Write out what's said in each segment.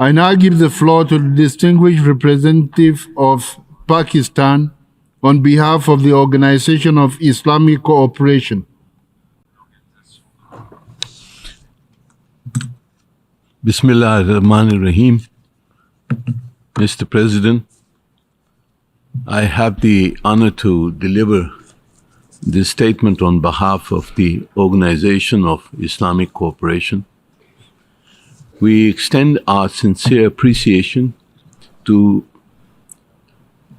I now give the floor to the distinguished representative of Pakistan on behalf of the Organization of Islamic Cooperation. Bismillah ar-Rahman ar-Rahim. Mr. President, I have the honor to deliver this statement on behalf of the Organization of Islamic Cooperation. We extend our sincere appreciation to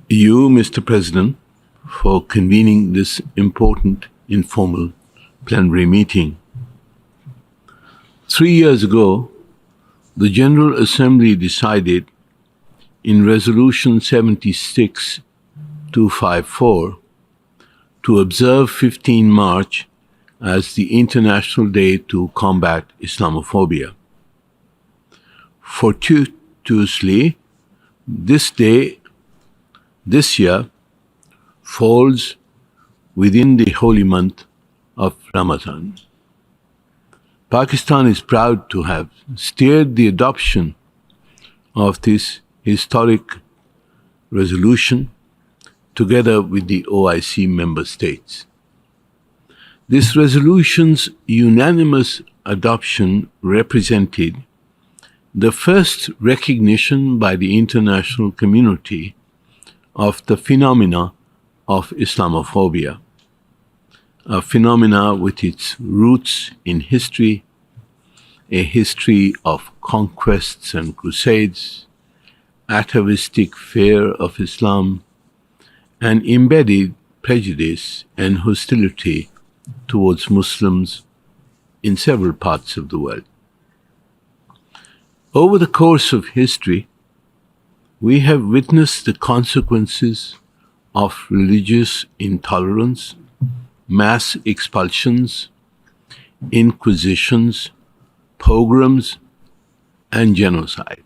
you, Mr. President, for convening this important informal plenary meeting. 3 years ago, the General Assembly decided in Resolution 76-254 to observe 15 March as the International Day to Combat Islamophobia. Fortuitously, this day, this year, falls within the holy month of Ramadan. Pakistan is proud to have steered the adoption of this historic resolution together with the OIC member states. This resolution's unanimous adoption represented the first recognition by the international community of the phenomena of Islamophobia, a phenomena with its roots in history, a history of conquests and crusades, atavistic fear of Islam, and embedded prejudice and hostility towards Muslims in several parts of the world. Over the course of history, we have witnessed the consequences of religious intolerance, mass expulsions, inquisitions, pogroms, and genocide.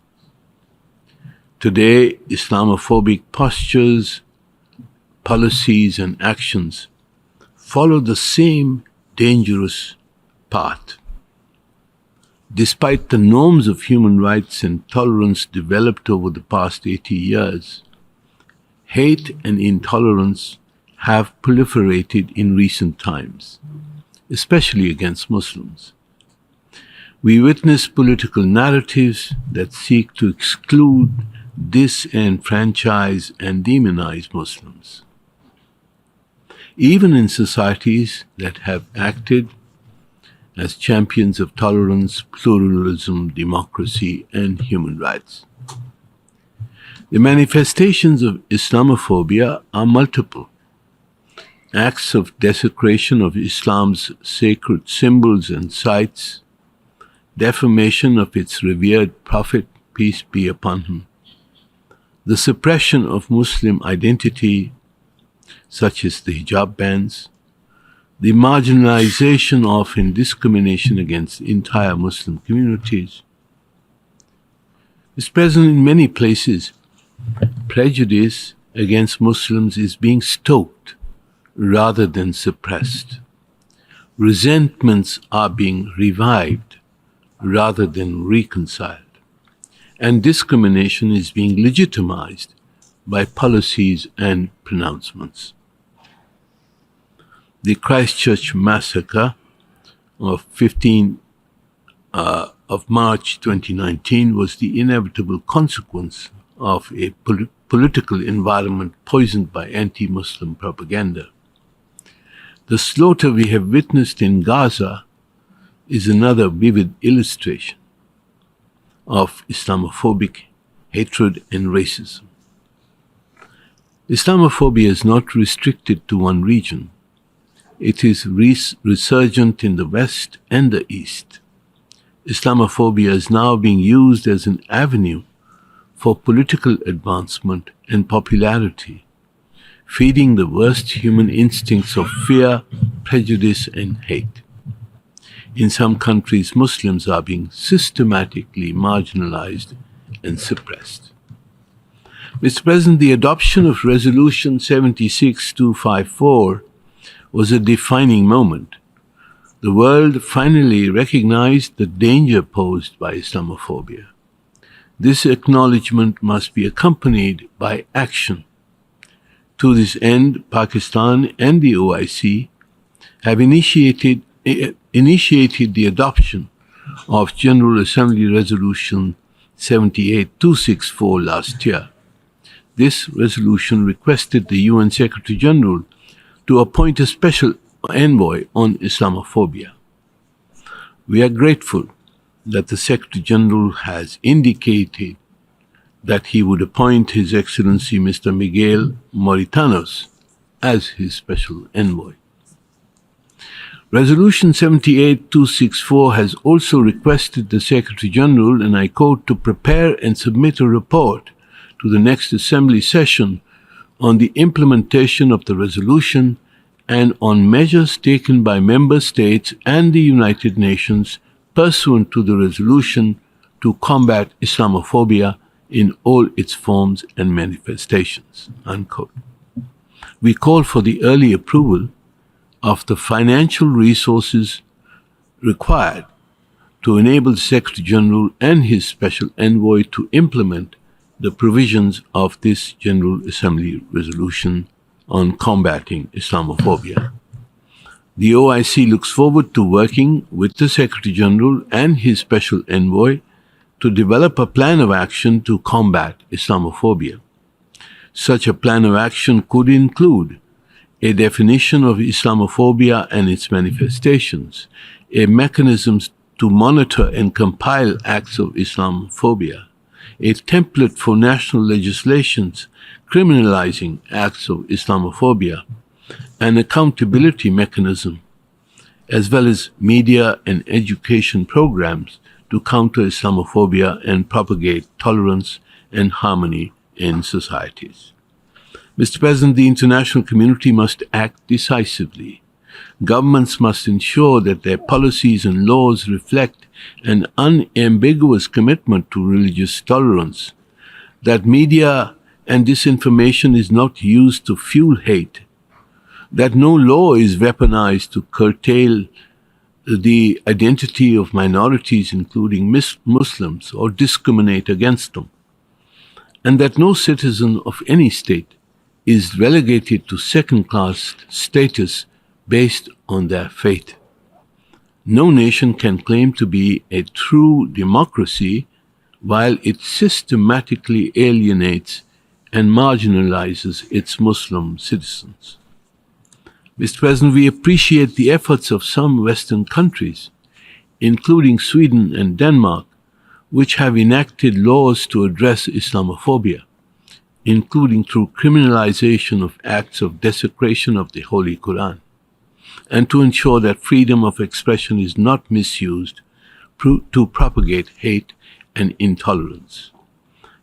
Today, Islamophobic postures, policies, and actions follow the same dangerous path. Despite the norms of human rights and tolerance developed over the past 80 years, hate and intolerance have proliferated in recent times, especially against Muslims. We witness political narratives that seek to exclude, disenfranchise, and demonize Muslims. Even in societies that have acted as champions of tolerance, pluralism, democracy, and human rights. The manifestations of Islamophobia are multiple. Acts of desecration of Islam's sacred symbols and sites, defamation of its revered Prophet, peace be upon him, the suppression of Muslim identity, such as the hijab bans, the marginalization of and discrimination against entire Muslim communities. Mr. President, in many places, prejudice against Muslims is being stoked rather than suppressed. Resentments are being revived rather than reconciled. And discrimination is being legitimized by policies and pronouncements. The Christchurch massacre of 15 of March 2019 was the inevitable consequence of a political environment poisoned by anti-Muslim propaganda. The slaughter we have witnessed in Gaza is another vivid illustration of Islamophobic hatred and racism. Islamophobia is not restricted to one region. It is resurgent in the West and the East. Islamophobia is now being used as an avenue for political advancement and popularity, feeding the worst human instincts of fear, prejudice, and hate. In some countries, Muslims are being systematically marginalized and suppressed. Mr. President, the adoption of Resolution 76-254 was a defining moment. The world finally recognized the danger posed by Islamophobia. This acknowledgement must be accompanied by action. To this end, Pakistan and the OIC have initiated the adoption of General Assembly Resolution 78264 last year. This resolution requested the UN Secretary General to appoint a special envoy on Islamophobia. We are grateful that the Secretary General has indicated that he would appoint His Excellency Mr. Miguel Moritanos as his special envoy. Resolution 78264 has also requested the Secretary General, and I quote, to prepare and submit a report to the next Assembly session on the implementation of the resolution and on measures taken by Member States and the United Nations pursuant to the resolution to combat Islamophobia in all its forms and manifestations. Unquote. We call for the early approval of the financial resources required to enable the Secretary General and his special envoy to implement the provisions of this General Assembly resolution on combating Islamophobia. The OIC looks forward to working with the Secretary General and his special envoy to develop a plan of action to combat Islamophobia. Such a plan of action could include a definition of Islamophobia and its manifestations, a mechanism to monitor and compile acts of Islamophobia, a template for national legislations criminalizing acts of Islamophobia, an accountability mechanism, as well as media and education programs to counter Islamophobia and propagate tolerance and harmony in societies. Mr. President, the international community must act decisively. Governments must ensure that their policies and laws reflect an unambiguous commitment to religious tolerance, that media and disinformation is not used to fuel hate, that no law is weaponized to curtail the identity of minorities, including Muslims, or discriminate against them, and that no citizen of any state is relegated to second-class status based on their faith. No nation can claim to be a true democracy while it systematically alienates and marginalizes its Muslim citizens. Mr. President, we appreciate the efforts of some Western countries, including Sweden and Denmark, which have enacted laws to address Islamophobia, including through criminalization of acts of desecration of the Holy Quran, and to ensure that freedom of expression is not misused to propagate hate and intolerance.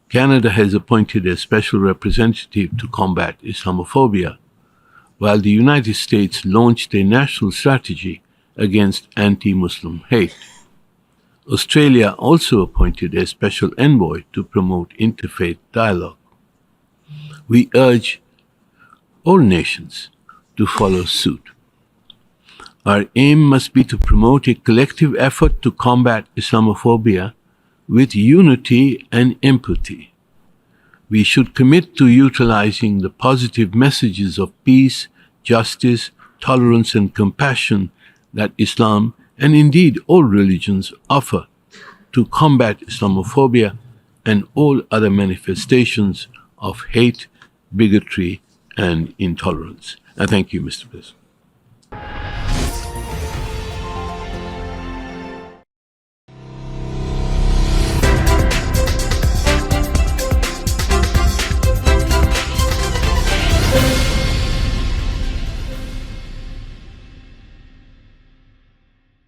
Canada has appointed a special representative to combat Islamophobia, while the United States launched a national strategy against anti-Muslim hate. Australia also appointed a special envoy to promote interfaith dialogue. We urge all nations to follow suit. Our aim must be to promote a collective effort to combat Islamophobia with unity and empathy. We should commit to utilizing the positive messages of peace, justice, tolerance, and compassion that Islam, and indeed all religions, offer to combat Islamophobia and all other manifestations of hate, bigotry, and intolerance. I thank you, Mr. President.